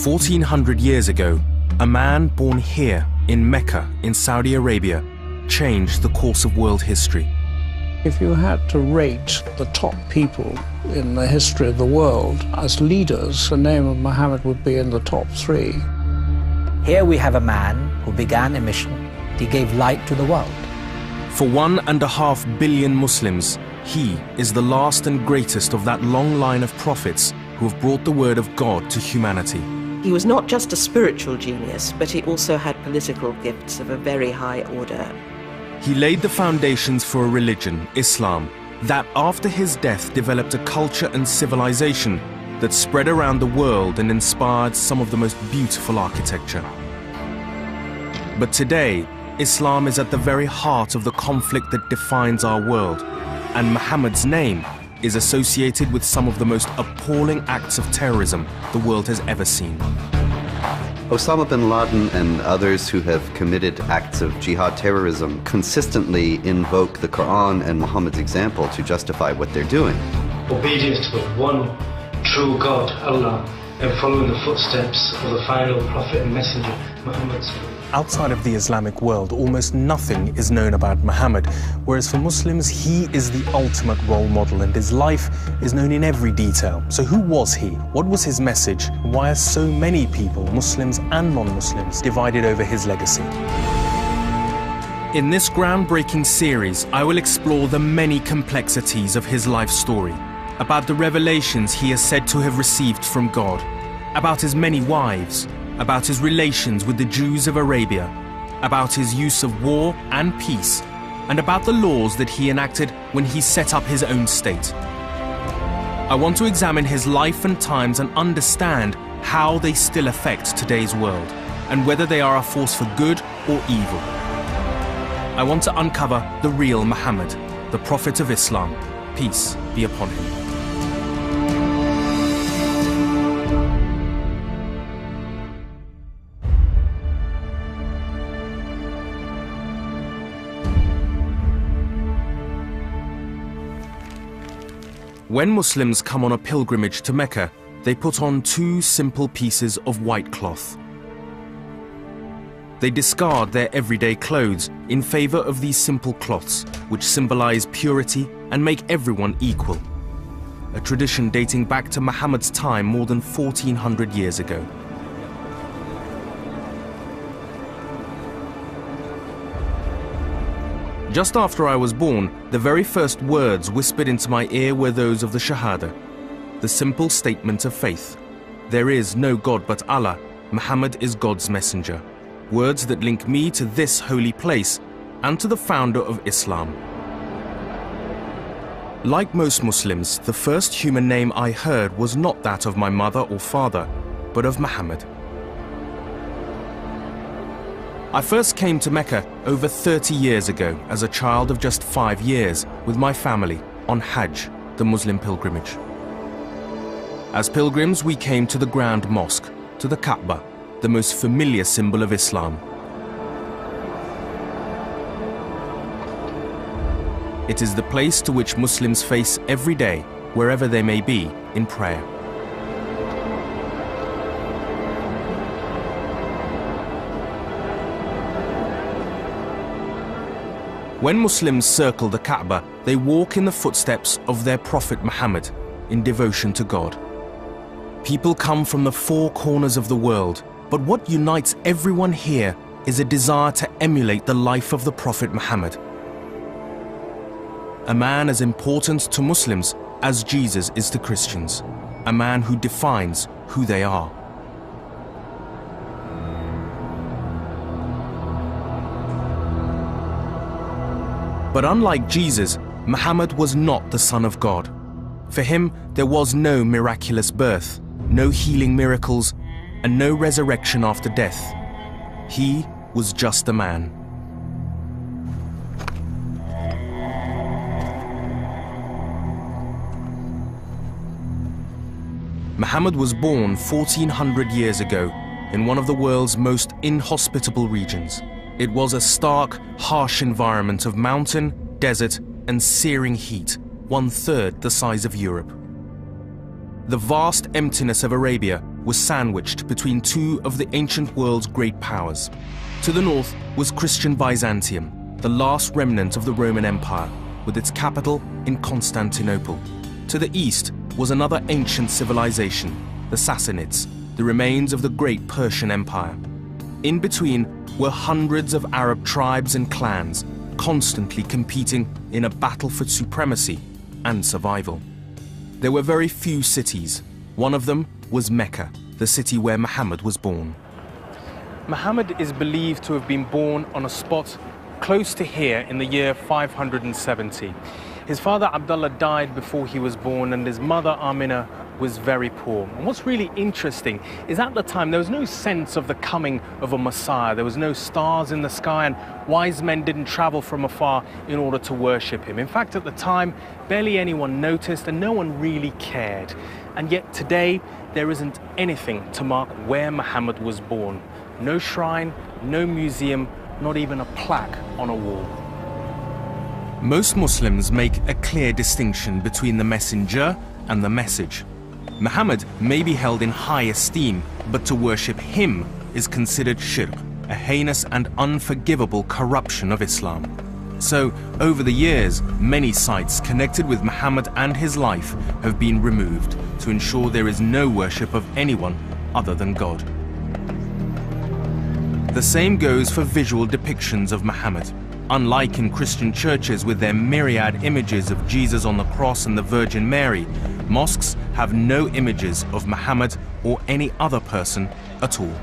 1400 years ago, a man born here in Mecca in Saudi Arabia changed the course of world history. If you had to rate the top people in the history of the world as leaders, the name of Muhammad would be in the top 3. Here we have a man who began a mission. He gave light to the world. For 1.5 billion Muslims, he is the last and greatest of that long line of prophets who have brought the word of God to humanity. He was not just a spiritual genius, but he also had political gifts of a very high order. He laid the foundations for a religion, Islam, that after his death developed a culture and civilization that spread around the world and inspired some of the most beautiful architecture. But today, Islam is at the very heart of the conflict that defines our world, and Muhammad's name is associated with some of the most appalling acts of terrorism the world has ever seen. Osama bin Laden and others who have committed acts of jihad terrorism consistently invoke the Quran and Muhammad's example to justify what they're doing. Obedience to the one true God, Allah, and following the footsteps of the final prophet and messenger, Muhammad. Outside of the Islamic world, almost nothing is known about Muhammad, whereas for Muslims, he is the ultimate role model and his life is known in every detail. So who was he? What was his message? Why are so many people, Muslims and non-Muslims, divided over his legacy? In this groundbreaking series, I will explore the many complexities of his life story, about the revelations he is said to have received from God, about his many wives, about his relations with the Jews of Arabia, about his use of war and peace, and about the laws that he enacted when he set up his own state. I want to examine his life and times and understand how they still affect today's world, and whether they are a force for good or evil. I want to uncover the real Muhammad, the Prophet of Islam. Peace be upon him. When Muslims come on a pilgrimage to Mecca, they put on 2 simple pieces of white cloth. They discard their everyday clothes in favor of these simple cloths, which symbolize purity and make everyone equal. A tradition dating back to Muhammad's time more than 1400 years ago. Just after I was born, the very first words whispered into my ear were those of the Shahada, the simple statement of faith. There is no God but Allah, Muhammad is God's messenger. Words that link me to this holy place and to the founder of Islam. Like most Muslims, the first human name I heard was not that of my mother or father, but of Muhammad. I first came to Mecca over 30 years ago as a child of just 5 years with my family on Hajj, the Muslim pilgrimage. As pilgrims, we came to the Grand Mosque, to the Kaaba, the most familiar symbol of Islam. It is the place to which Muslims face every day, wherever they may be, in prayer. When Muslims circle the Kaaba, they walk in the footsteps of their Prophet Muhammad in devotion to God. People come from the 4 corners of the world, but what unites everyone here is a desire to emulate the life of the Prophet Muhammad. A man as important to Muslims as Jesus is to Christians, a man who defines who they are. But unlike Jesus, Muhammad was not the Son of God. For him, there was no miraculous birth, no healing miracles, and no resurrection after death. He was just a man. Muhammad was born 1400 years ago in one of the world's most inhospitable regions. It was a stark, harsh environment of mountain, desert, and searing heat, 1/3 the size of Europe. The vast emptiness of Arabia was sandwiched between two of the ancient world's great powers. To the north was Christian Byzantium, the last remnant of the Roman Empire, with its capital in Constantinople. To the east was another ancient civilization, the Sassanids, the remains of the great Persian Empire. In between were hundreds of Arab tribes and clans, constantly competing in a battle for supremacy and survival. There were very few cities. One of them was Mecca, the city where Muhammad was born. Muhammad is believed to have been born on a spot close to here in the year 570. His father Abdullah died before he was born, and his mother Amina was very poor. And what's really interesting is at the time there was no sense of the coming of a Messiah. There was no stars in the sky, and wise men didn't travel from afar in order to worship him. In fact, at the time, barely anyone noticed and no one really cared. And yet today, there isn't anything to mark where Muhammad was born. No shrine, no museum, not even a plaque on a wall. Most Muslims make a clear distinction between the messenger and the message. Muhammad may be held in high esteem, but to worship him is considered shirk, a heinous and unforgivable corruption of Islam. So, over the years, many sites connected with Muhammad and his life have been removed to ensure there is no worship of anyone other than God. The same goes for visual depictions of Muhammad. Unlike in Christian churches with their myriad images of Jesus on the cross and the Virgin Mary, mosques have no images of Muhammad or any other person at all.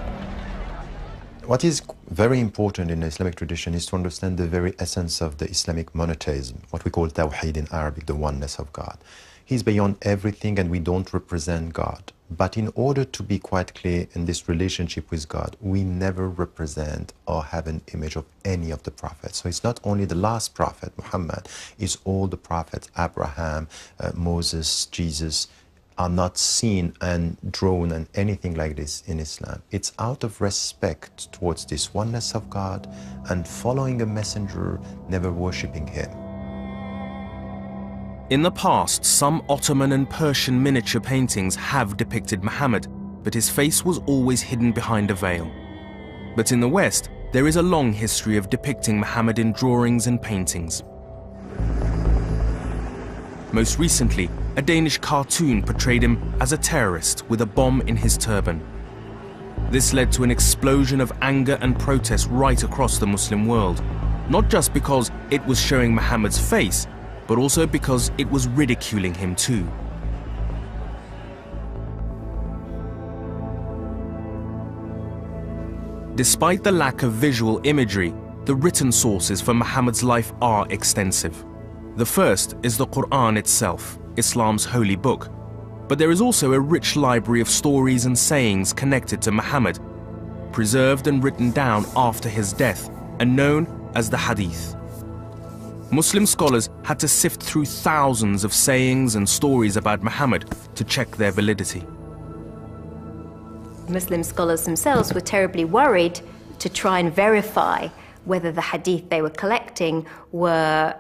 What is very important in the Islamic tradition is to understand the very essence of the Islamic monotheism, what we call Tawheed in Arabic, the oneness of God. He's beyond everything and we don't represent God. But in order to be quite clear in this relationship with God, we never represent or have an image of any of the prophets. So it's not only the last prophet, Muhammad, it's all the prophets, Abraham, Moses, Jesus, are not seen and drawn and anything like this in Islam. It's out of respect towards this oneness of God and following a messenger, never worshipping him. In the past, some Ottoman and Persian miniature paintings have depicted Muhammad, but his face was always hidden behind a veil. But in the West, there is a long history of depicting Muhammad in drawings and paintings. Most recently, a Danish cartoon portrayed him as a terrorist with a bomb in his turban. This led to an explosion of anger and protest right across the Muslim world, not just because it was showing Muhammad's face, but also because it was ridiculing him too. Despite the lack of visual imagery, the written sources for Muhammad's life are extensive. The first is the Quran itself, Islam's holy book. But there is also a rich library of stories and sayings connected to Muhammad, preserved and written down after his death, and known as the Hadith. Muslim scholars had to sift through thousands of sayings and stories about Muhammad to check their validity. Muslim scholars themselves were terribly worried to try and verify whether the hadith they were collecting were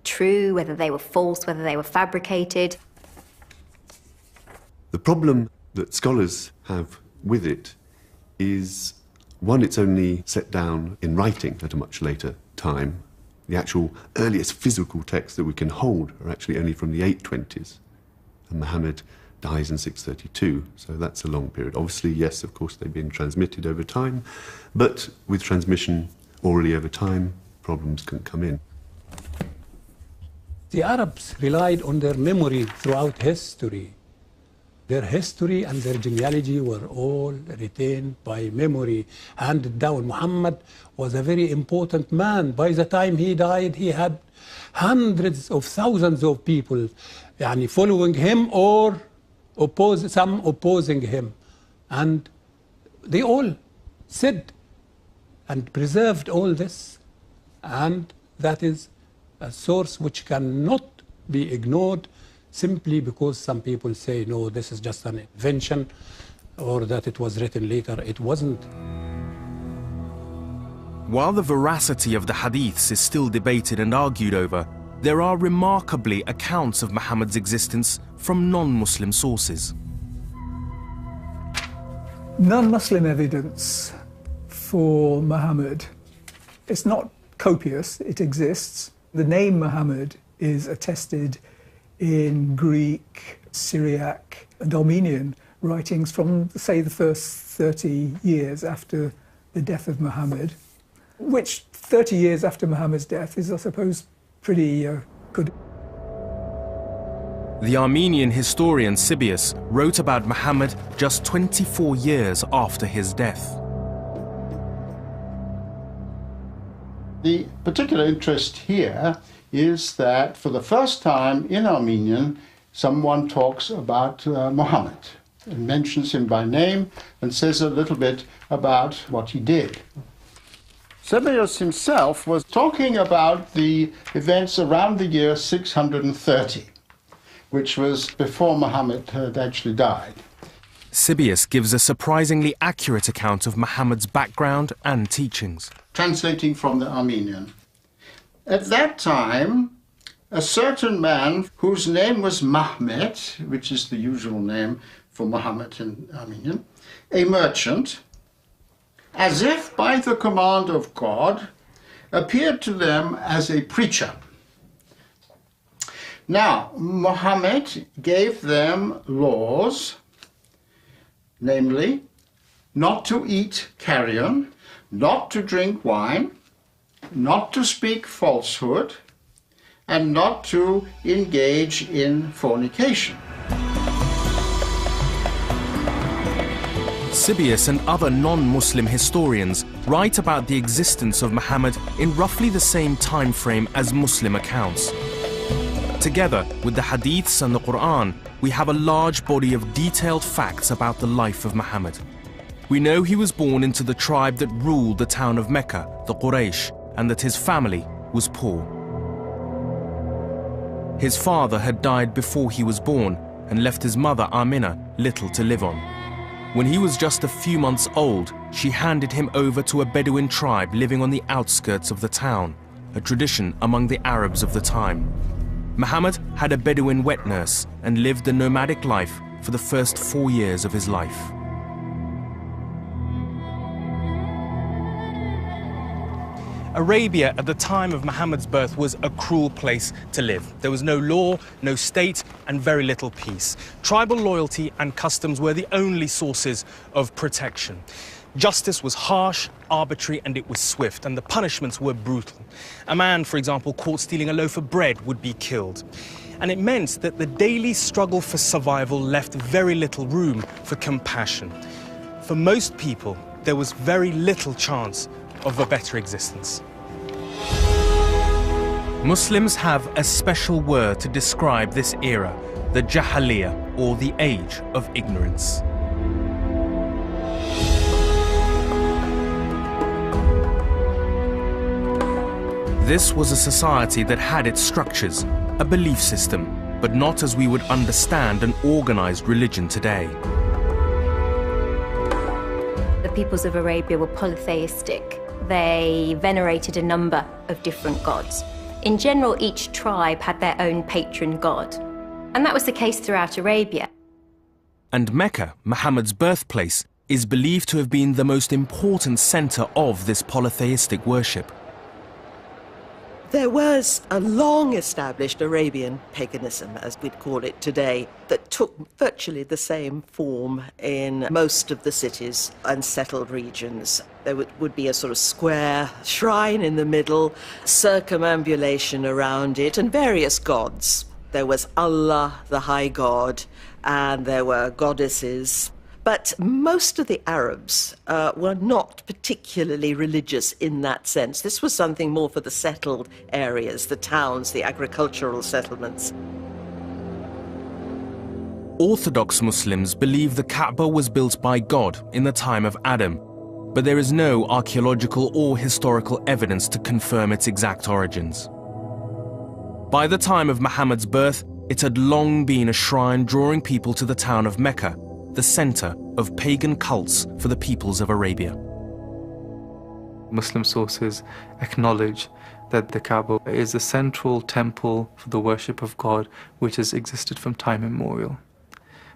true, whether they were false, whether they were fabricated. The problem that scholars have with it is, one, it's only set down in writing at a much later time. The actual earliest physical texts that we can hold are actually only from the 820s. And Muhammad dies in 632, so that's a long period. Obviously, yes, of course, they've been transmitted over time, but with transmission orally over time, problems can come in. The Arabs relied on their memory throughout history. Their history and their genealogy were all retained by memory, handed down. Muhammad was a very important man. By the time he died, he had hundreds of thousands of people following him or some opposing him. And they all said and preserved all this. And that is a source which cannot be ignored simply because some people say, no, this is just an invention, or that it was written later. It wasn't. While the veracity of the hadiths is still debated and argued over, there are remarkably accounts of Muhammad's existence from non-Muslim sources. Non-Muslim evidence for Muhammad, it's not copious, it exists. The name Muhammad is attested in Greek, Syriac and Armenian writings from, say, the first 30 years after the death of Muhammad, which 30 years after Muhammad's death is, I suppose, pretty good. The Armenian historian Sibius wrote about Muhammad just 24 years after his death. The particular interest here is that for the first time in Armenian, someone talks about Muhammad and mentions him by name and says a little bit about what he did. Sibius himself was talking about the events around the year 630, which was before Muhammad had actually died. Sibius gives a surprisingly accurate account of Muhammad's background and teachings. Translating from the Armenian. At that time, a certain man whose name was Mahmed, which is the usual name for Muhammad in Armenian, a merchant, as if by the command of God, appeared to them as a preacher. Now, Muhammad gave them laws, namely, not to eat carrion, not to drink wine, not to speak falsehood, and not to engage in fornication. Sibius and other non-Muslim historians write about the existence of Muhammad in roughly the same time frame as Muslim accounts. Together with the Hadiths and the Quran, we have a large body of detailed facts about the life of Muhammad. We know he was born into the tribe that ruled the town of Mecca, the Quraysh, and that his family was poor. His father had died before he was born and left his mother Amina little to live on. When he was just a few months old, she handed him over to a Bedouin tribe living on the outskirts of the town, a tradition among the Arabs of the time. Muhammad had a Bedouin wet nurse and lived a nomadic life for the first 4 years of his life. Arabia at the time of Muhammad's birth was a cruel place to live. There was no law, no state, and very little peace. Tribal loyalty and customs were the only sources of protection. Justice was harsh, arbitrary, and it was swift, and the punishments were brutal. A man, for example, caught stealing a loaf of bread would be killed. And it meant that the daily struggle for survival left very little room for compassion. For most people, there was very little chance of a better existence. Muslims have a special word to describe this era, the Jahiliyyah, or the age of ignorance. This was a society that had its structures, a belief system, but not as we would understand an organized religion today. The peoples of Arabia were polytheistic. They venerated a number of different gods. In general, each tribe had their own patron god. And that was the case throughout Arabia. And Mecca, Muhammad's birthplace, is believed to have been the most important center of this polytheistic worship. There was a long-established Arabian paganism, as we'd call it today, that took virtually the same form in most of the cities and settled regions. There would be a sort of square shrine in the middle, circumambulation around it, and various gods. There was Allah, the high god, and there were goddesses. But most of the Arabs were not particularly religious in that sense. This was something more for the settled areas, the towns, the agricultural settlements. Orthodox Muslims believe the Kaaba was built by God in the time of Adam, but there is no archaeological or historical evidence to confirm its exact origins. By the time of Muhammad's birth, it had long been a shrine drawing people to the town of Mecca, the center of pagan cults for the peoples of Arabia. Muslim sources acknowledge that the Kaaba is a central temple for the worship of God which has existed from time immemorial.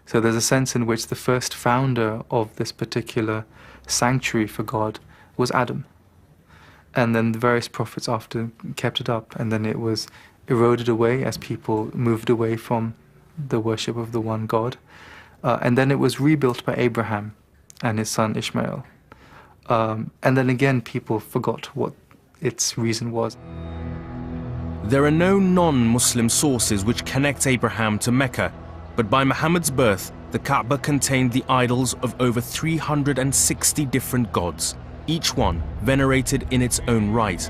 So there's a sense in which the first founder of this particular sanctuary for God was Adam. And then the various prophets after kept it up, and then it was eroded away as people moved away from the worship of the one God. And then it was rebuilt by Abraham and his son Ishmael. And then again, people forgot what its reason was. There are no non-Muslim sources which connect Abraham to Mecca, but by Muhammad's birth, the Kaaba contained the idols of over 360 different gods, each one venerated in its own right.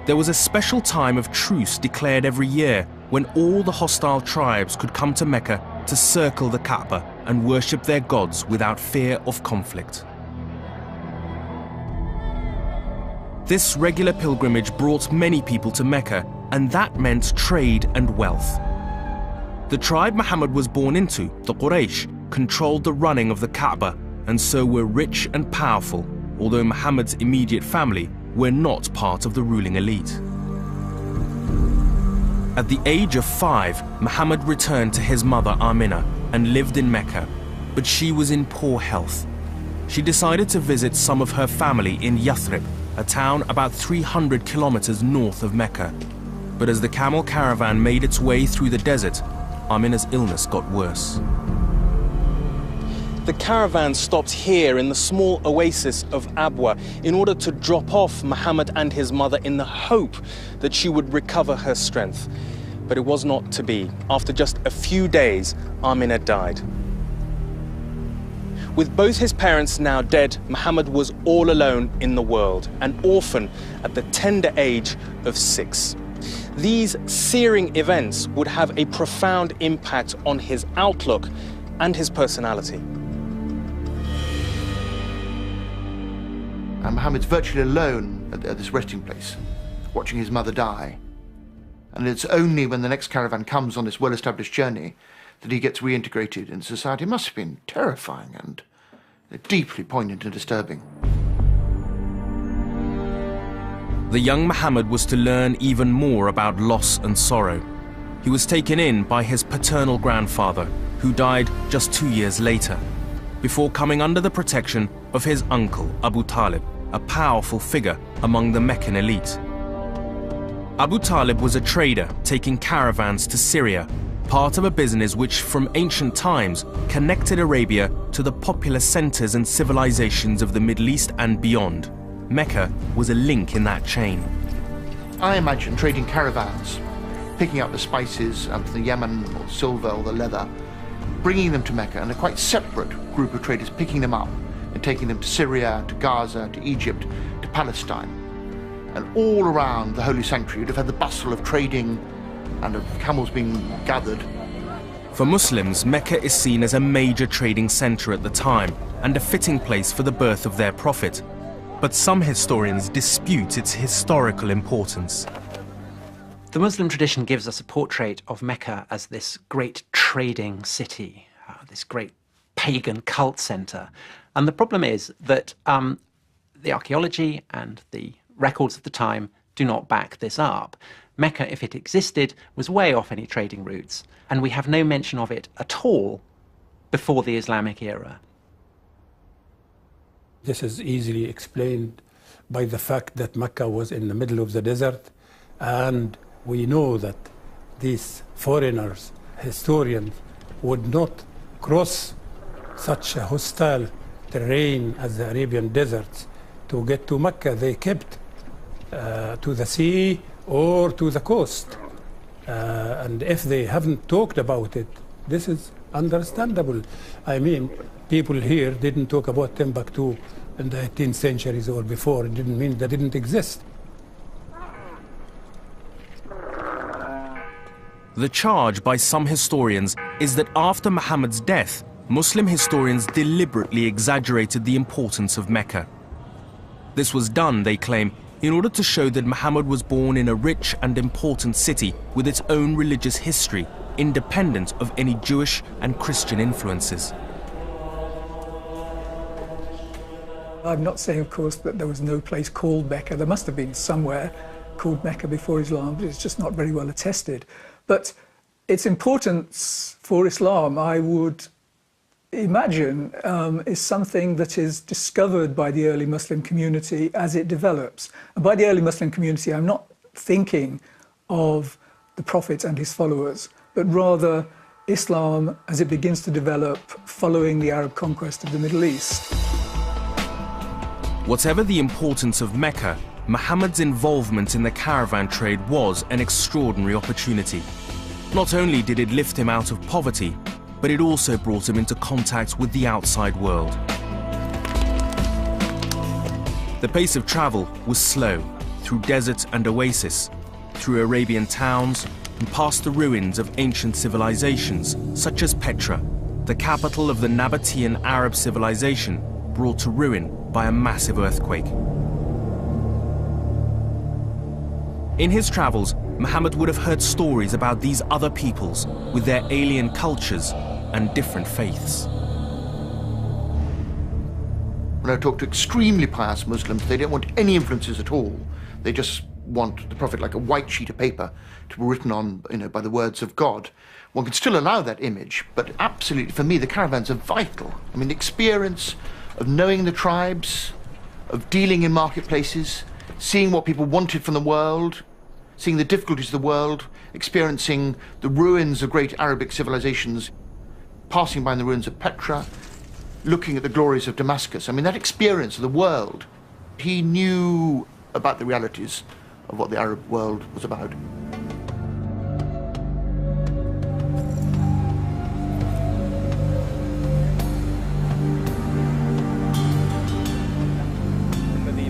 There was a special time of truce declared every year when all the hostile tribes could come to Mecca to circle the Kaaba and worship their gods without fear of conflict. This regular pilgrimage brought many people to Mecca, and that meant trade and wealth. The tribe Muhammad was born into, the Quraysh, controlled the running of the Kaaba and so were rich and powerful, although Muhammad's immediate family were not part of the ruling elite. At the age of 5, Muhammad returned to his mother Amina and lived in Mecca, but she was in poor health. She decided to visit some of her family in Yathrib, a town about 300 kilometers north of Mecca. But as the camel caravan made its way through the desert, Amina's illness got worse. The caravan stopped here in the small oasis of Abwa in order to drop off Muhammad and his mother in the hope that she would recover her strength. But it was not to be. After just a few days, Amina died. With both his parents now dead, Muhammad was all alone in the world, an orphan at the tender age of 6. These searing events would have a profound impact on his outlook and his personality. And Muhammad's virtually alone at this resting place, watching his mother die. And it's only when the next caravan comes on this well-established journey that he gets reintegrated into society. It must have been terrifying and deeply poignant and disturbing. The young Muhammad was to learn even more about loss and sorrow. He was taken in by his paternal grandfather, who died just 2 years later, before coming under the protection of his uncle, Abu Talib, a powerful figure among the Meccan elite. Abu Talib was a trader taking caravans to Syria, part of a business which from ancient times connected Arabia to the popular centers and civilizations of the Middle East and beyond. Mecca was a link in that chain. I imagine trading caravans, picking up the spices from the Yemen or silver or the leather, bringing them to Mecca, and a quite separate group of traders picking them up and taking them to Syria, to Gaza, to Egypt, to Palestine. And all around the holy sanctuary you'd have had the bustle of trading and of camels being gathered. For Muslims, Mecca is seen as a major trading center at the time and a fitting place for the birth of their prophet. But some historians dispute its historical importance. The Muslim tradition gives us a portrait of Mecca as this great trading city, this great pagan cult center. And the problem is that the archaeology and the records of the time do not back this up. Mecca, if it existed, was way off any trading routes, and we have no mention of it at all before the Islamic era. This is easily explained by the fact that Mecca was in the middle of the desert, and we know that these foreigners, historians, would not cross such a hostile terrain as the Arabian deserts to get to Mecca. They kept to the sea or to the coast. And if they haven't talked about it, this is understandable. I mean, people here didn't talk about Timbuktu in the 18th centuries or before. It didn't mean they didn't exist. The charge by some historians is that after Muhammad's death, Muslim historians deliberately exaggerated the importance of Mecca. This was done, they claim, in order to show that Muhammad was born in a rich and important city with its own religious history, independent of any Jewish and Christian influences. I'm not saying, of course, that there was no place called Mecca. There must have been somewhere called Mecca before Islam, but it's just not very well attested. But its importance for Islam, I would imagine is something that is discovered by the early Muslim community as it develops. And by the early Muslim community, I'm not thinking of the Prophet and his followers, but rather Islam as it begins to develop following the Arab conquest of the Middle East. Whatever the importance of Mecca, Muhammad's involvement in the caravan trade was an extraordinary opportunity. Not only did it lift him out of poverty, but it also brought him into contact with the outside world. The pace of travel was slow, through desert and oasis, through Arabian towns, and past the ruins of ancient civilizations, such as Petra, the capital of the Nabatean Arab civilization, brought to ruin by a massive earthquake. In his travels, Muhammad would have heard stories about these other peoples with their alien cultures and different faiths. When I talk to extremely pious Muslims, they don't want any influences at all. They just want the Prophet like a white sheet of paper to be written on, by the words of God. One can still allow that image, but absolutely, for me, the caravans are vital. I mean, the experience of knowing the tribes, of dealing in marketplaces, seeing what people wanted from the world, seeing the difficulties of the world, experiencing the ruins of great Arabic civilizations, passing by the ruins of Petra, looking at the glories of Damascus. I mean, that experience of the world, he knew about the realities of what the Arab world was about.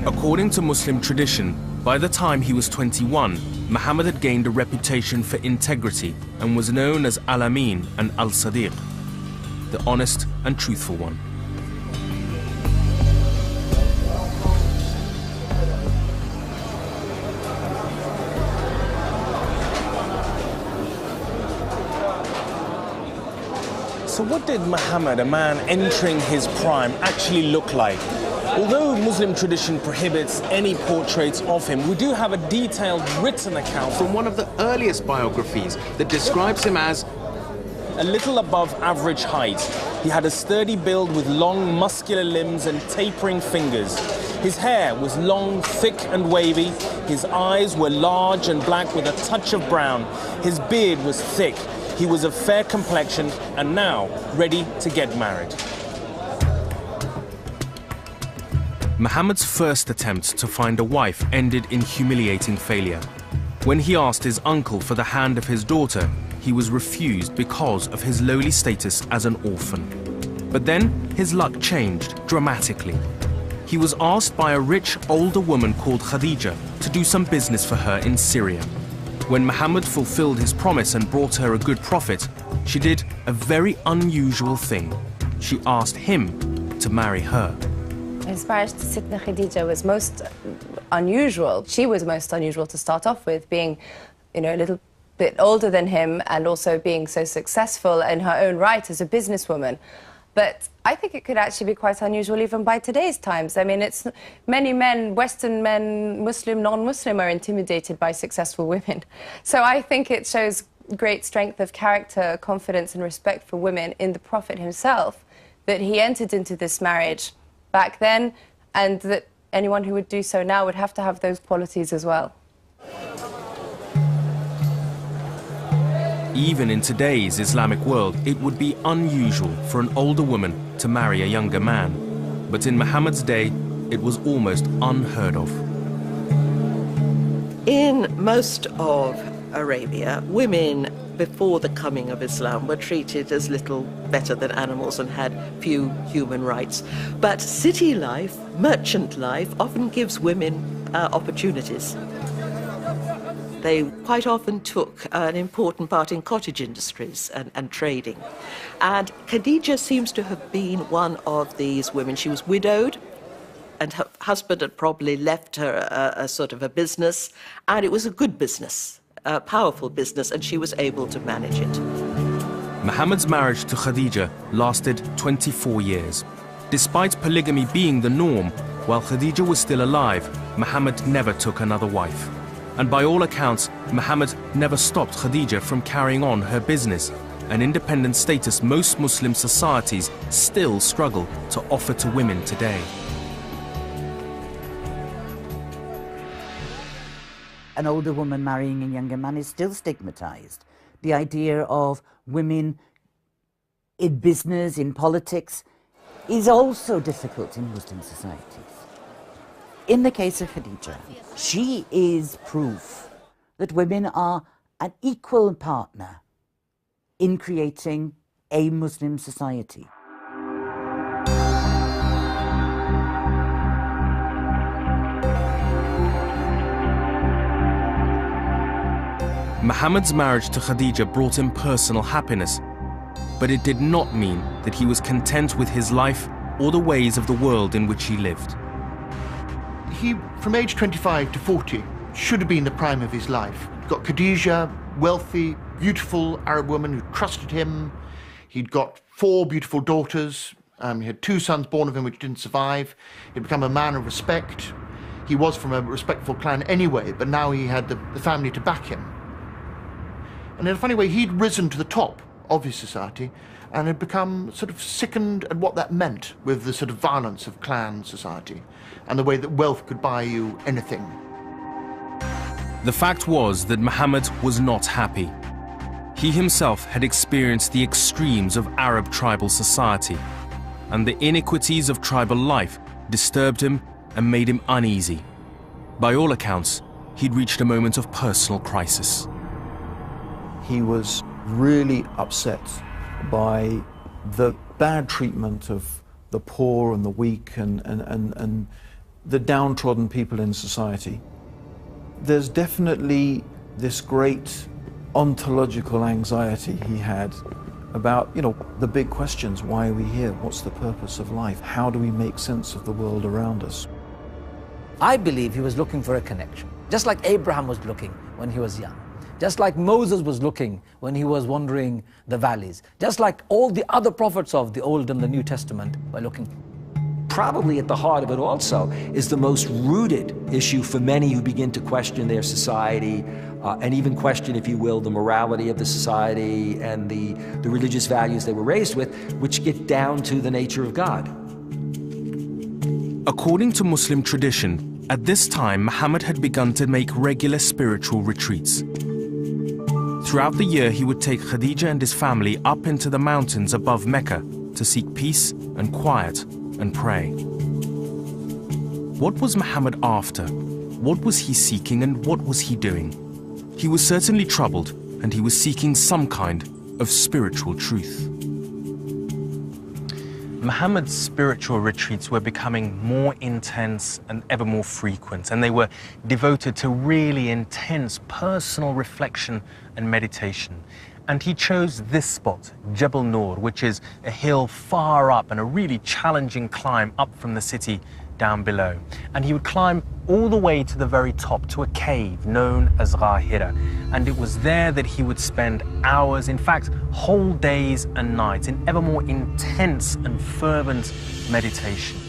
According to Muslim tradition, by the time he was 21, Muhammad had gained a reputation for integrity and was known as Al-Amin and Al-Sadiq, the honest and truthful one. So what did Muhammad, a man entering his prime, actually look like? Although Muslim tradition prohibits any portraits of him, we do have a detailed written account from one of the earliest biographies that describes him as a little above average height. He had a sturdy build with long, muscular limbs and tapering fingers. His hair was long, thick and wavy. His eyes were large and black with a touch of brown. His beard was thick. He was of fair complexion and now ready to get married. Muhammad's first attempt to find a wife ended in humiliating failure. When he asked his uncle for the hand of his daughter, he was refused because of his lowly status as an orphan. But then his luck changed dramatically. He was asked by a rich older woman called Khadija to do some business for her in Syria. When Muhammad fulfilled his promise and brought her a good profit, she did a very unusual thing. She asked him to marry her. His marriage to Sitna Khadija was most unusual. She was most unusual to start off with, being, a little bit older than him and also being so successful in her own right as a businesswoman. But I think it could actually be quite unusual even by today's times. I mean, it's many men, Western men, Muslim, non-Muslim, are intimidated by successful women. So I think it shows great strength of character, confidence and respect for women in the Prophet himself, that he entered into this marriage back then, and that anyone who would do so now would have to have those qualities as well. Even in today's Islamic world, it would be unusual for an older woman to marry a younger man. But in Muhammad's day, it was almost unheard of. In most of Arabia, women before the coming of Islam were treated as little better than animals and had few human rights. But city life, merchant life, often gives women opportunities. They quite often took an important part in cottage industries and trading. And Khadija seems to have been one of these women. She was widowed, and her husband had probably left her a sort of a business, and it was a good business, a powerful business, and she was able to manage it. Muhammad's marriage to Khadija lasted 24 years. Despite polygamy being the norm, while Khadija was still alive, Muhammad never took another wife. And by all accounts, Muhammad never stopped Khadija from carrying on her business. an independent status most Muslim societies still struggle to offer to women today. An older woman marrying a younger man is still stigmatized. The idea of women in business, in politics, is also difficult in Muslim societies. In the case of Khadija, she is proof that women are an equal partner in creating a Muslim society. Muhammad's marriage to Khadija brought him personal happiness, but it did not mean that he was content with his life or the ways of the world in which he lived. He, from age 25 to 40, should have been the prime of his life. Got Khadija, wealthy, beautiful Arab woman who trusted him. He'd got 4 beautiful daughters. He had 2 sons born of him which didn't survive. He'd become a man of respect. He was from a respectful clan anyway, but now he had the family to back him. And in a funny way, he'd risen to the top of his society and had become sort of sickened at what that meant with the sort of violence of clan society and the way that wealth could buy you anything. The fact was that Muhammad was not happy. He himself had experienced the extremes of Arab tribal society, and the iniquities of tribal life disturbed him and made him uneasy. By all accounts, he'd reached a moment of personal crisis. He was really upset by the bad treatment of the poor and the weak and the downtrodden people in society. There's definitely this great ontological anxiety he had about, the big questions. Why are we here? What's the purpose of life? How do we make sense of the world around us? I believe he was looking for a connection, just like Abraham was looking when he was young. Just like Moses was looking when he was wandering the valleys. Just like all the other prophets of the Old and the New Testament were looking. Probably at the heart of it also is the most rooted issue for many who begin to question their society and even question, if you will, the morality of the society and the religious values they were raised with, which get down to the nature of God. According to Muslim tradition, at this time Muhammad had begun to make regular spiritual retreats. Throughout the year, he would take Khadija and his family up into the mountains above Mecca to seek peace and quiet and pray. What was Muhammad after? What was he seeking and what was he doing? He was certainly troubled, and he was seeking some kind of spiritual truth. Muhammad's spiritual retreats were becoming more intense and ever more frequent, and they were devoted to really intense personal reflection and meditation. And he chose this spot, Jabal Nur, which is a hill far up and a really challenging climb up from the city down below. And he would climb all the way to the very top, to a cave known as Gahira. And it was there that he would spend hours, in fact, whole days and nights, in ever more intense and fervent meditation.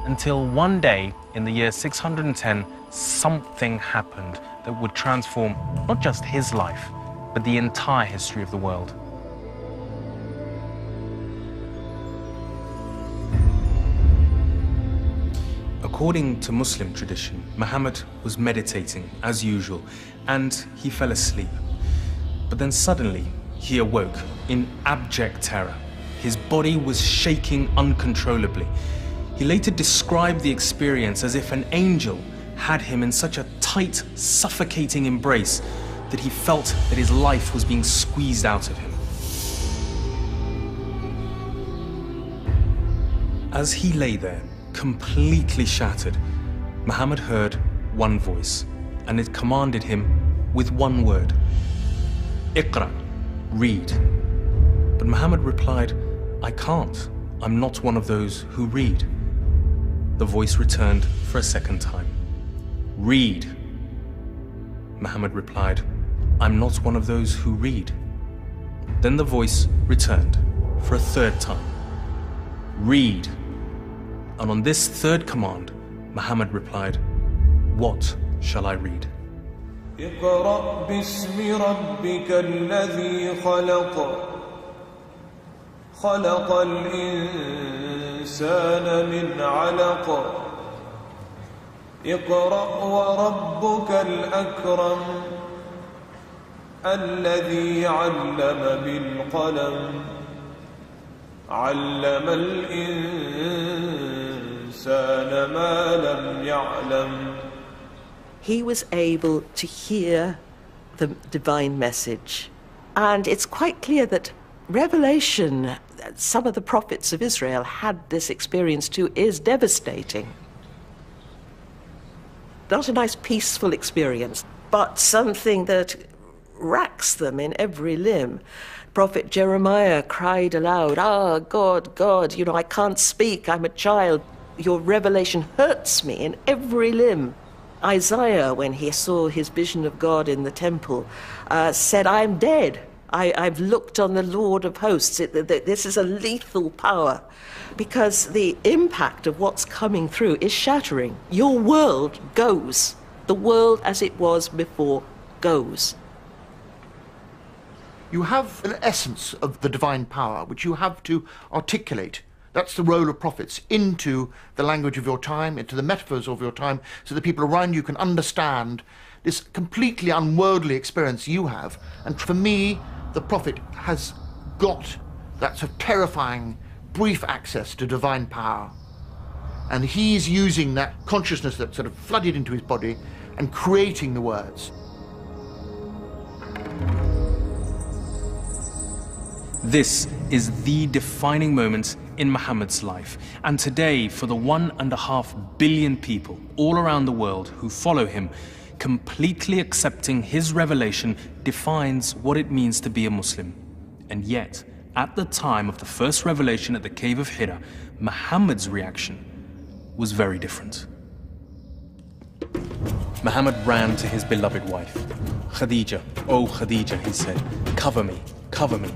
Until one day, in the year 610, something happened that would transform not just his life, but the entire history of the world. According to Muslim tradition, Muhammad was meditating as usual, and he fell asleep. But then suddenly, he awoke in abject terror. His body was shaking uncontrollably. He later described the experience as if an angel had him in such a tight, suffocating embrace that he felt that his life was being squeezed out of him. As he lay there, completely shattered, Muhammad heard one voice, and it commanded him with one word: Iqra, read. But Muhammad replied, I can't. I'm not one of those who read. The voice returned for a second time. Read. Muhammad replied, I'm not one of those who read. Then the voice returned for a third time. Read. And on this third command, Muhammad replied, what shall I read? اقرأ باسم ربك الذي خلق خلق الإنسان من علق اقرأ وربك الأكرم الذي علم بالقلم علم الإنسان ما لم يعلم. He was able to hear the divine message. And it's quite clear that revelation, some of the prophets of Israel had this experience too, is devastating. Not a nice peaceful experience, but something that racks them in every limb. Prophet Jeremiah cried aloud, God, God, I can't speak, I'm a child. Your revelation hurts me in every limb. Isaiah, when he saw his vision of God in the temple, said, I'm dead. I've looked on the Lord of hosts. This is a lethal power because the impact of what's coming through is shattering. Your world goes. The world as it was before goes. You have an essence of the divine power which you have to articulate. That's the role of prophets, into the language of your time, into the metaphors of your time, so that people around you can understand this completely unworldly experience you have. And for me, the prophet has got that sort of terrifying, brief access to divine power. And he's using that consciousness that sort of flooded into his body and creating the words. This is the defining moment in Muhammad's life, and today for the 1.5 billion people all around the world who follow him, completely accepting his revelation defines what it means to be a Muslim. And yet, at the time of the first revelation at the cave of Hira, Muhammad's reaction was very different. Muhammad ran to his beloved wife. Khadija, oh Khadija, he said, cover me, cover me.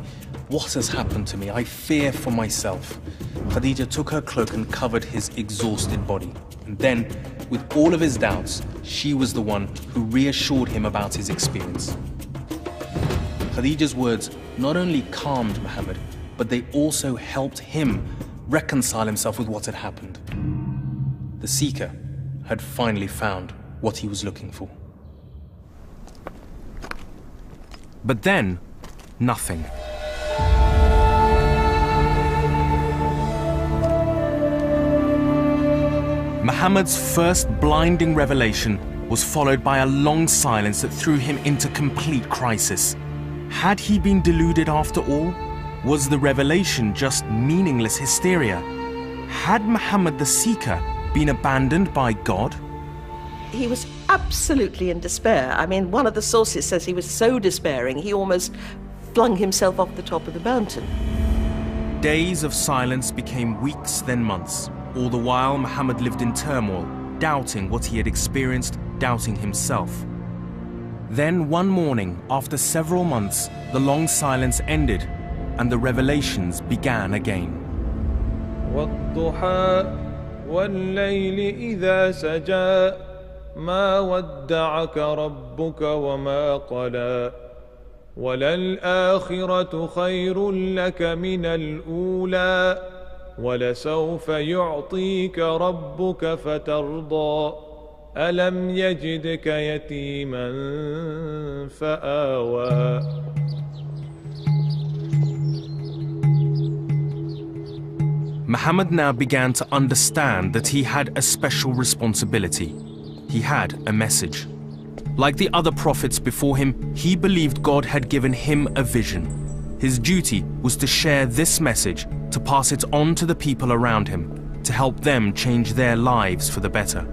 What has happened to me? I fear for myself. Khadija took her cloak and covered his exhausted body. And then, with all of his doubts, she was the one who reassured him about his experience. Khadija's words not only calmed Muhammad, but they also helped him reconcile himself with what had happened. The seeker had finally found what he was looking for. But then, nothing. Muhammad's first blinding revelation was followed by a long silence that threw him into complete crisis. Had he been deluded after all? Was the revelation just meaningless hysteria? Had Muhammad the Seeker been abandoned by God? He was absolutely in despair. I mean, one of the sources says he was so despairing, he almost flung himself off the top of the mountain. Days of silence became weeks, then months. All the while, Muhammad lived in turmoil, doubting what he had experienced, doubting himself. Then one morning, after several months, the long silence ended and the revelations began again. وَالضُّحَى وَاللَّيْلِ إِذَا سَجَى مَا وَدَّعَكَ رَبُّكَ وَمَا قَلَى وَلَلْآخِرَةُ خَيْرٌ لَكَ مِنَ الْأُولَى وَلَسَوْفَ يُعْطِيكَ رَبُّكَ فَتَرْضَى أَلَمْ يَجِدْكَ يَتِيمًا فَآوَى. Muhammad now began to understand that he had a special responsibility. He had a message. Like the other prophets before him, he believed God had given him a vision. His duty was to share this message, to pass it on to the people around him, to help them change their lives for the better.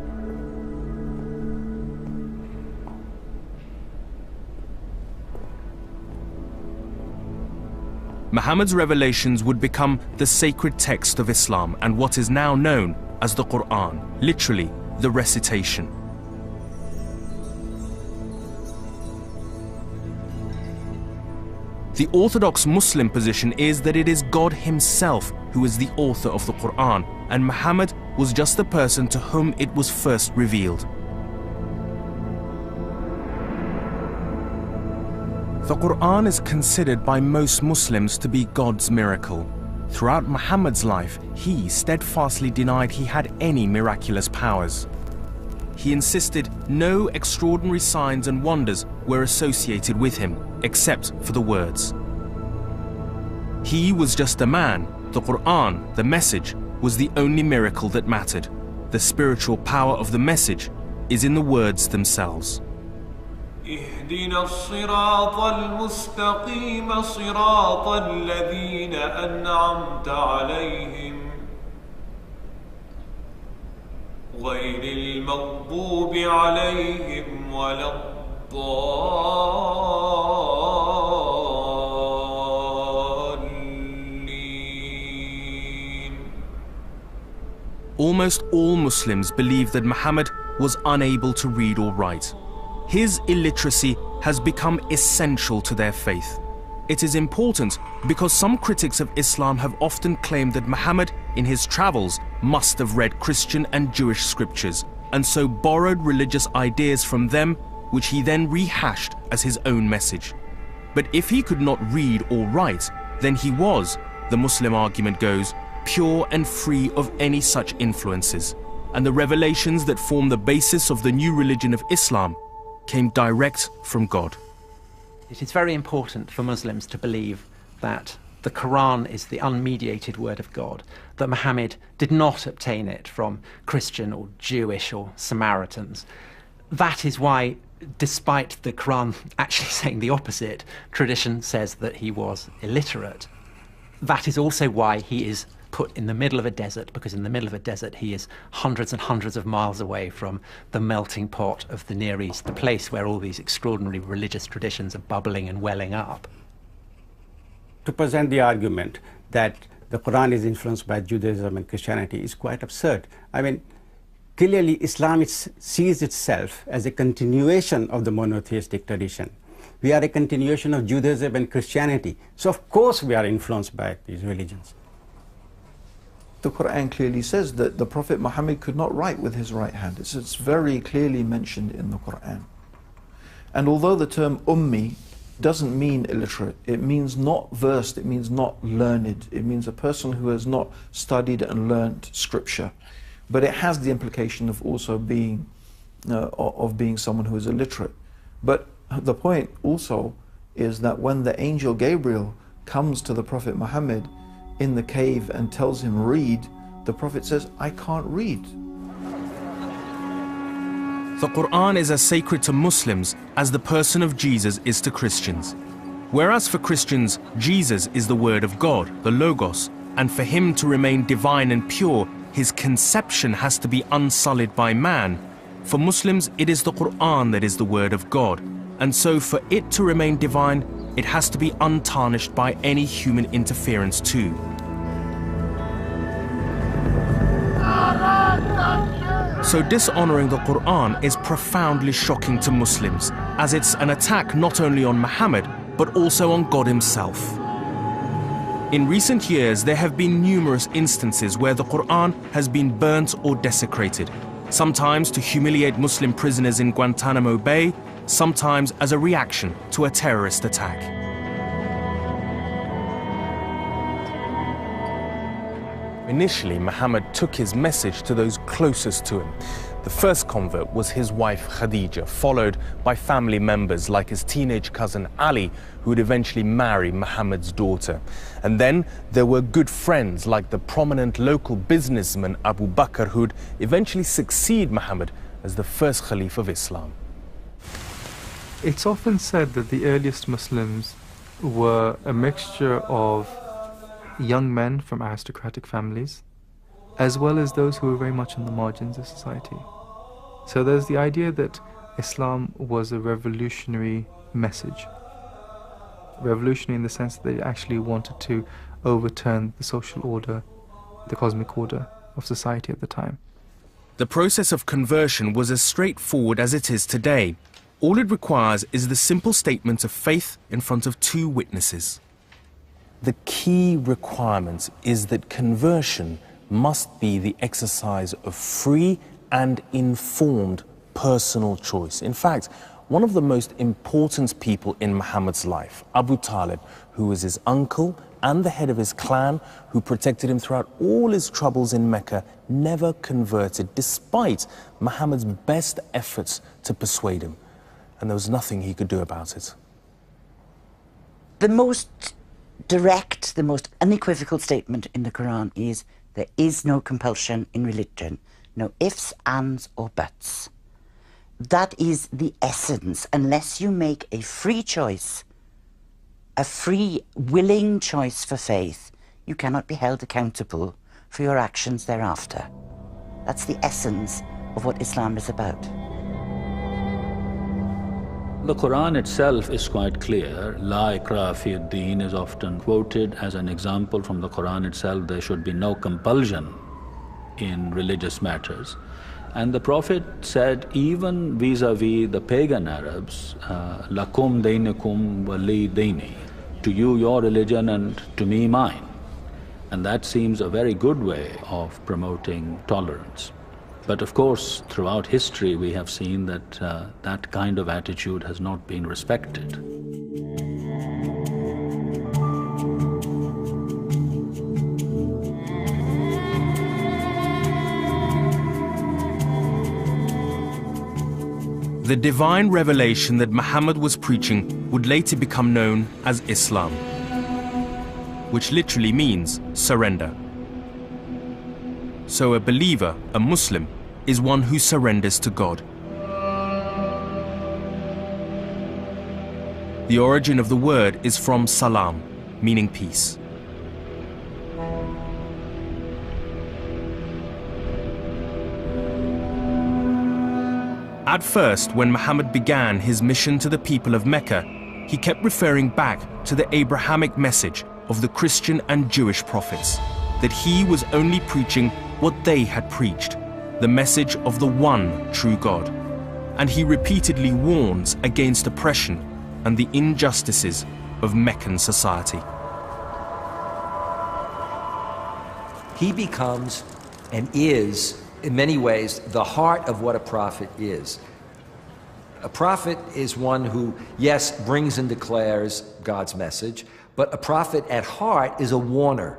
Muhammad's revelations would become the sacred text of Islam and what is now known as the Quran, literally the recitation. The orthodox Muslim position is that it is God himself who is the author of the Quran, and Muhammad was just the person to whom it was first revealed. The Quran is considered by most Muslims to be God's miracle. Throughout Muhammad's life, he steadfastly denied he had any miraculous powers. He insisted no extraordinary signs and wonders were associated with him, except for the words. He was just a man. The Quran, the message, was the only miracle that mattered. The spiritual power of the message is in the words themselves. اهدنا الصراط المستقيم صراط الذين أنعمت عليهم غير المغضوب عليهم ولا الضالين. Almost all Muslims believe that Muhammad was unable to read or write. His illiteracy has become essential to their faith. It is important because some critics of Islam have often claimed that Muhammad, in his travels, must have read Christian and Jewish scriptures, and so borrowed religious ideas from them, which he then rehashed as his own message. But if he could not read or write, then he was, the Muslim argument goes, pure and free of any such influences. And the revelations that form the basis of the new religion of Islam came direct from God. It is very important for Muslims to believe that the Quran is the unmediated word of God, that Muhammad did not obtain it from Christian or Jewish or Samaritans. That is why, despite the Quran actually saying the opposite, tradition says that he was illiterate. That is also why he is put in the middle of a desert, because in the middle of a desert he is hundreds and hundreds of miles away from the melting pot of the Near East, the place where all these extraordinary religious traditions are bubbling and welling up. To present the argument that the Quran is influenced by Judaism and Christianity is quite absurd. I mean, clearly Islam sees itself as a continuation of the monotheistic tradition. We are a continuation of Judaism and Christianity, so of course we are influenced by these religions. The Quran clearly says that the Prophet Muhammad could not write with his right hand. It's very clearly mentioned in the Quran. And although the term ummi doesn't mean illiterate, it means not versed, it means not learned, it means a person who has not studied and learnt scripture. But it has the implication of also being someone who is illiterate. But the point also is that when the angel Gabriel comes to the Prophet Muhammad in the cave and tells him read, the Prophet says, I can't read. The Quran is as sacred to Muslims as the person of Jesus is to Christians. Whereas for Christians, Jesus is the word of God, the Logos, and for him to remain divine and pure, his conception has to be unsullied by man. For Muslims, it is the Quran that is the word of God, and so for it to remain divine, it has to be untarnished by any human interference too. So dishonoring the Quran is profoundly shocking to Muslims, as it's an attack not only on Muhammad, but also on God himself. In recent years, there have been numerous instances where the Quran has been burnt or desecrated, sometimes to humiliate Muslim prisoners in Guantanamo Bay, sometimes as a reaction to a terrorist attack. Initially, Muhammad took his message to those closest to him. The first convert was his wife Khadija, followed by family members like his teenage cousin Ali, who would eventually marry Muhammad's daughter. And then there were good friends like the prominent local businessman Abu Bakr, who would eventually succeed Muhammad as the first Caliph of Islam. It's often said that the earliest Muslims were a mixture of young men from aristocratic families, as well as those who were very much on the margins of society. So there's the idea that Islam was a revolutionary message. Revolutionary in the sense that it actually wanted to overturn the social order, the cosmic order of society at the time. The process of conversion was as straightforward as it is today. All it requires is the simple statement of faith in front of two witnesses. The key requirement is that conversion must be the exercise of free and informed personal choice. In fact, one of the most important people in Muhammad's life, Abu Talib, who was his uncle and the head of his clan, who protected him throughout all his troubles in Mecca, never converted, despite Muhammad's best efforts to persuade him. And there was nothing he could do about it. The most direct, the most unequivocal statement in the Quran is there is no compulsion in religion, no ifs, ands, or buts. That is the essence. Unless you make a free choice, a free, willing choice for faith, you cannot be held accountable for your actions thereafter. That's the essence of what Islam is about. The Quran itself is quite clear. La ikraha fi ad-din is often quoted as an example from the Quran itself. There should be no compulsion in religious matters. And the Prophet said, even vis-a-vis the pagan Arabs, lakum deinukum wali deini, to you your religion and to me mine. And that seems a very good way of promoting tolerance. But of course, throughout history, we have seen that that kind of attitude has not been respected. The divine revelation that Muhammad was preaching would later become known as Islam, which literally means surrender. So a believer, a Muslim, is one who surrenders to God. The origin of the word is from salam, meaning peace. At first, when Muhammad began his mission to the people of Mecca, he kept referring back to the Abrahamic message of the Christian and Jewish prophets, that he was only preaching what they had preached, the message of the one true God. And he repeatedly warns against oppression and the injustices of Meccan society. He becomes and is, in many ways, the heart of what a prophet is. A prophet is one who, yes, brings and declares God's message, but a prophet at heart is a warner,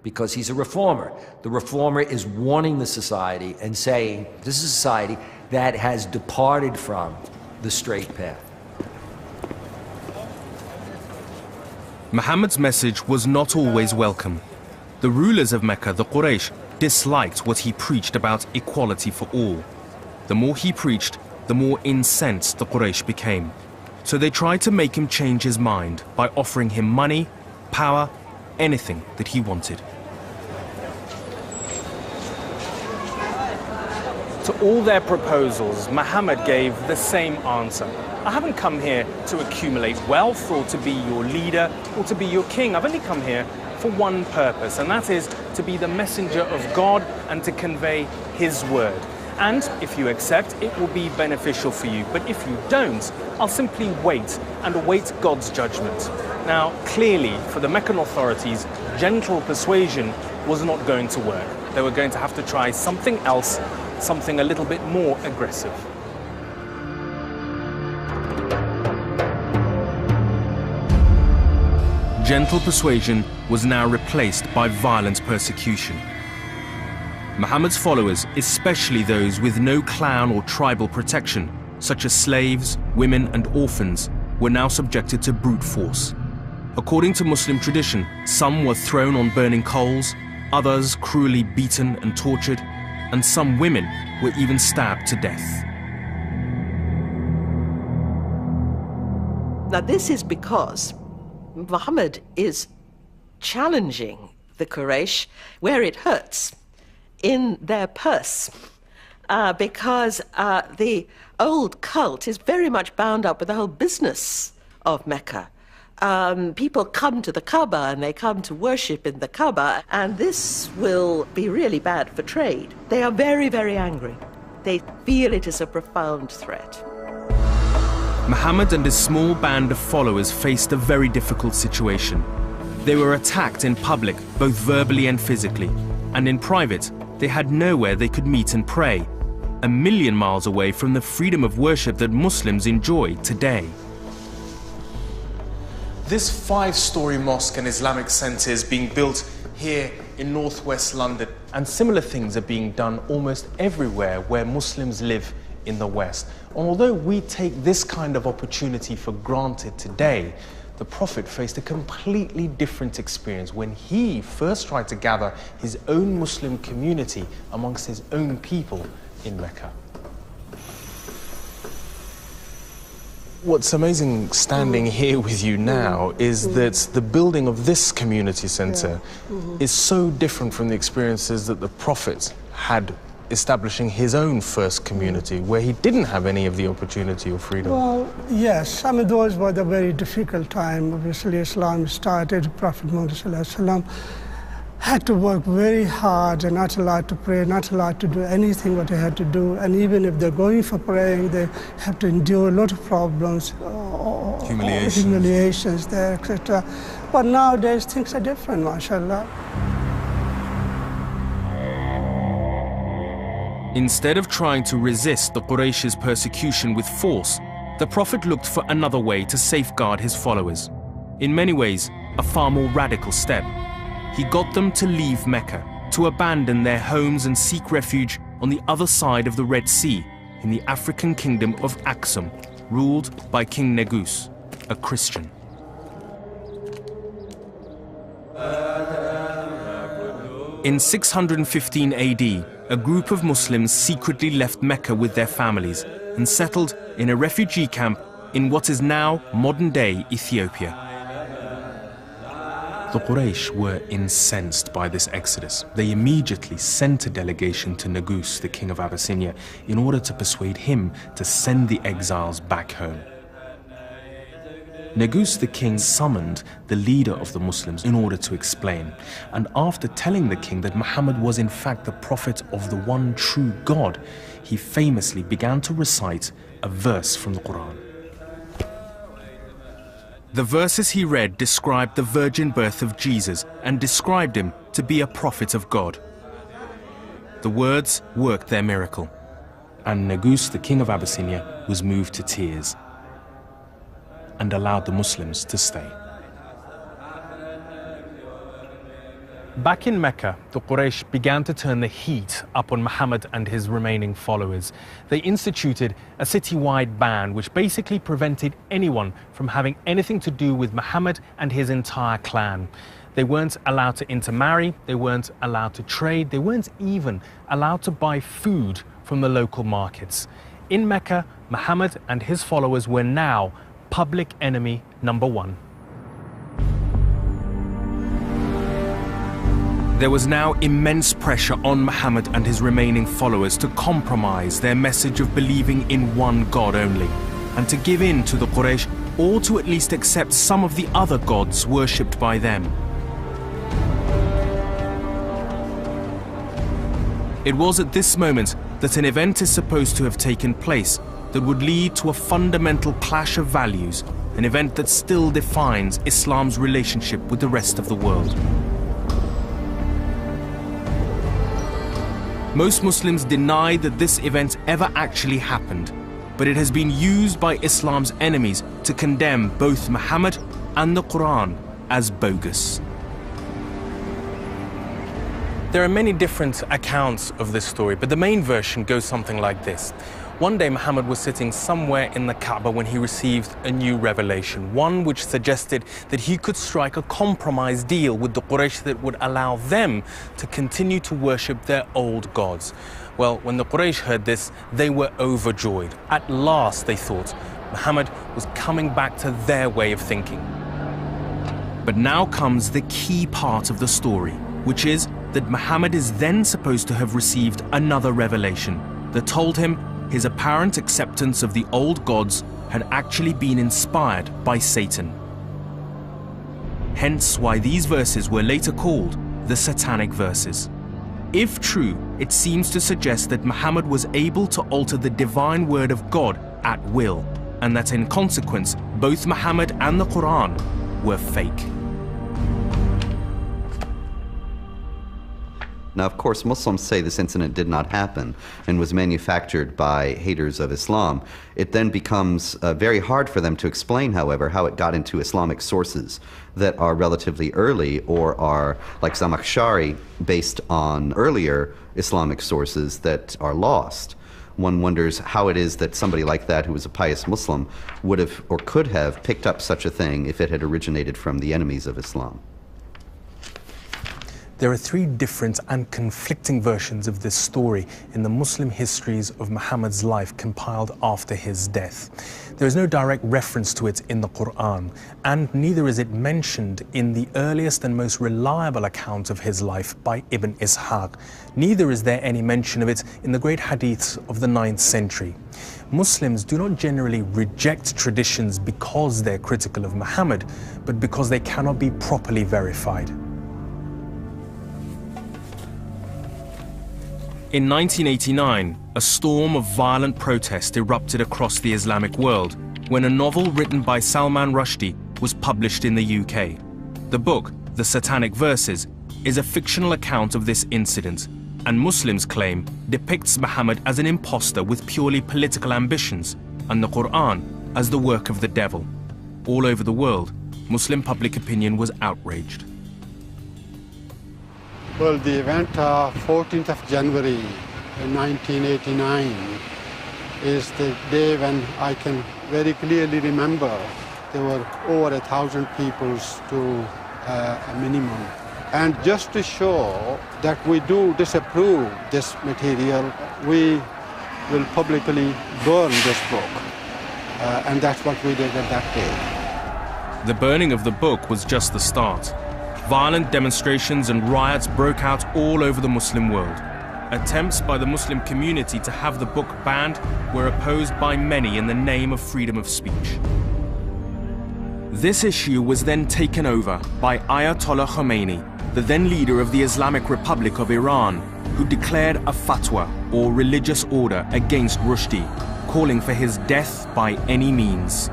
because he's a reformer. The reformer is warning the society and saying, this is a society that has departed from the straight path. Muhammad's message was not always welcome. The rulers of Mecca, the Quraysh, disliked what he preached about equality for all. The more he preached, the more incensed the Quraysh became. So they tried to make him change his mind by offering him money, power, anything that he wanted. To all their proposals, Muhammad gave the same answer. I haven't come here to accumulate wealth or to be your leader or to be your king. I've only come here for one purpose, and that is to be the messenger of God and to convey His word. And if you accept, it will be beneficial for you. But if you don't, I'll simply wait and await God's judgment. Now, clearly, for the Meccan authorities, gentle persuasion was not going to work. They were going to have to try something else, something a little bit more aggressive. Gentle persuasion was now replaced by violent persecution. Muhammad's followers, especially those with no clan or tribal protection, such as slaves, women and orphans, were now subjected to brute force. According to Muslim tradition, some were thrown on burning coals, others cruelly beaten and tortured, and some women were even stabbed to death. Now this is because Muhammad is challenging the Quraysh where it hurts, in their purse, because the old cult is very much bound up with the whole business of Mecca. People come to the Kaaba and they come to worship in the Kaaba, and this will be really bad for trade. They are very, very angry. They feel it is a profound threat. Muhammad and his small band of followers faced a very difficult situation. They were attacked in public, both verbally and physically, and in private, they had nowhere they could meet and pray. a million miles away from the freedom of worship that Muslims enjoy today. This 5-story mosque and Islamic centre is being built here in northwest London, and similar things are being done almost everywhere where Muslims live in the West. And although we take this kind of opportunity for granted today, the Prophet faced a completely different experience when he first tried to gather his own Muslim community amongst his own people in Mecca. What's amazing standing here with you now is that the building of this community centre is so different from the experiences that the Prophet had establishing his own first community, where he didn't have any of the opportunity or freedom. Well, yes, I mean, those were a very difficult time. Obviously, Islam started, Prophet Muhammad had to work very hard and not allowed to pray, not allowed to do anything what they had to do. And even if they're going for praying, they have to endure a lot of problems, humiliations there, etc. But nowadays, things are different, mashallah. Instead of trying to resist the Quraysh's persecution with force, the Prophet looked for another way to safeguard his followers. In many ways, a far more radical step. He got them to leave Mecca, to abandon their homes and seek refuge on the other side of the Red Sea, in the African kingdom of Aksum, ruled by King Negus, a Christian. In 615 AD, a group of Muslims secretly left Mecca with their families and settled in a refugee camp in what is now modern-day Ethiopia. The Quraysh were incensed by this exodus. They immediately sent a delegation to Negus, the king of Abyssinia, in order to persuade him to send the exiles back home. Negus the king summoned the leader of the Muslims in order to explain, and after telling the king that Muhammad was in fact the prophet of the one true God, he famously began to recite a verse from the Quran. The verses he read described the virgin birth of Jesus and described him to be a prophet of God. The words worked their miracle, and Negus the king of Abyssinia was moved to tears and allowed the Muslims to stay. Back in Mecca, the Quraysh began to turn the heat up on Muhammad and his remaining followers. They instituted a city-wide ban which basically prevented anyone from having anything to do with Muhammad and his entire clan. They weren't allowed to intermarry, they weren't allowed to trade, they weren't even allowed to buy food from the local markets. In Mecca, Muhammad and his followers were now public enemy number one. There was now immense pressure on Muhammad and his remaining followers to compromise their message of believing in one God only, and to give in to the Quraysh, or to at least accept some of the other gods worshipped by them. It was at this moment that an event is supposed to have taken place that would lead to a fundamental clash of values, an event that still defines Islam's relationship with the rest of the world. Most Muslims deny that this event ever actually happened, but it has been used by Islam's enemies to condemn both Muhammad and the Quran as bogus. There are many different accounts of this story, but the main version goes something like this. One day Muhammad was sitting somewhere in the Kaaba when he received a new revelation, one which suggested that he could strike a compromise deal with the Quraysh that would allow them to continue to worship their old gods. Well, when the Quraysh heard this, they were overjoyed. At last, they thought, Muhammad was coming back to their way of thinking. But now comes the key part of the story, which is that Muhammad is then supposed to have received another revelation that told him his apparent acceptance of the old gods had actually been inspired by Satan. Hence why these verses were later called the Satanic verses. If true, it seems to suggest that Muhammad was able to alter the divine word of God at will, and that in consequence, both Muhammad and the Quran were fake. Now, of course, Muslims say this incident did not happen and was manufactured by haters of Islam. It then becomes very hard for them to explain, however, how it got into Islamic sources that are relatively early or are, like Zamakhshari, based on earlier Islamic sources that are lost. One wonders how it is that somebody like that, who was a pious Muslim, would have or could have picked up such a thing if it had originated from the enemies of Islam. There are three different and conflicting versions of this story in the Muslim histories of Muhammad's life compiled after his death. There is no direct reference to it in the Quran, and neither is it mentioned in the earliest and most reliable account of his life by Ibn Ishaq. Neither is there any mention of it in the great hadiths of the 9th century. Muslims do not generally reject traditions because they're critical of Muhammad, but because they cannot be properly verified. In 1989, a storm of violent protest erupted across the Islamic world when a novel written by Salman Rushdie was published in the UK. The book, The Satanic Verses, is a fictional account of this incident, and Muslims claim depicts Muhammad as an impostor with purely political ambitions, and the Quran as the work of the devil. All over the world, Muslim public opinion was outraged. Well, the event of 14th of January 1989 is the day when I can very clearly remember there were over 1,000 people to a minimum. And just to show that we do disapprove this material, we will publicly burn this book. And that's what we did at that day. The burning of the book was just the start. Violent demonstrations and riots broke out all over the Muslim world. Attempts by the Muslim community to have the book banned were opposed by many in the name of freedom of speech. This issue was then taken over by Ayatollah Khomeini, the then leader of the Islamic Republic of Iran, who declared a fatwa, or religious order, against Rushdie, calling for his death by any means.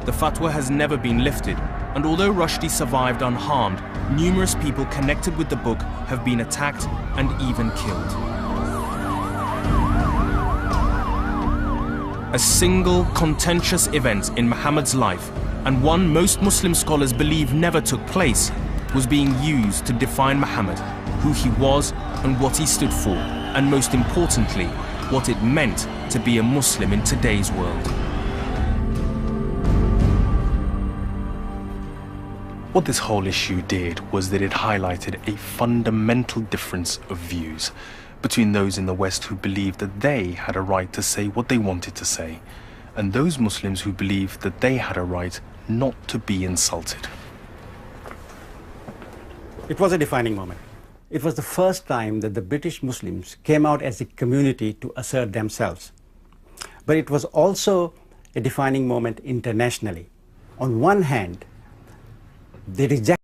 The fatwa has never been lifted, and although Rushdie survived unharmed, numerous people connected with the book have been attacked and even killed. A single contentious event in Muhammad's life, and one most Muslim scholars believe never took place, was being used to define Muhammad, who he was and what he stood for, and most importantly, what it meant to be a Muslim in today's world. What this whole issue did was that it highlighted a fundamental difference of views between those in the West who believed that they had a right to say what they wanted to say, and those Muslims who believed that they had a right not to be insulted. It was a defining moment. It was the first time that the British Muslims came out as a community to assert themselves. But it was also a defining moment internationally. On one hand, they rejected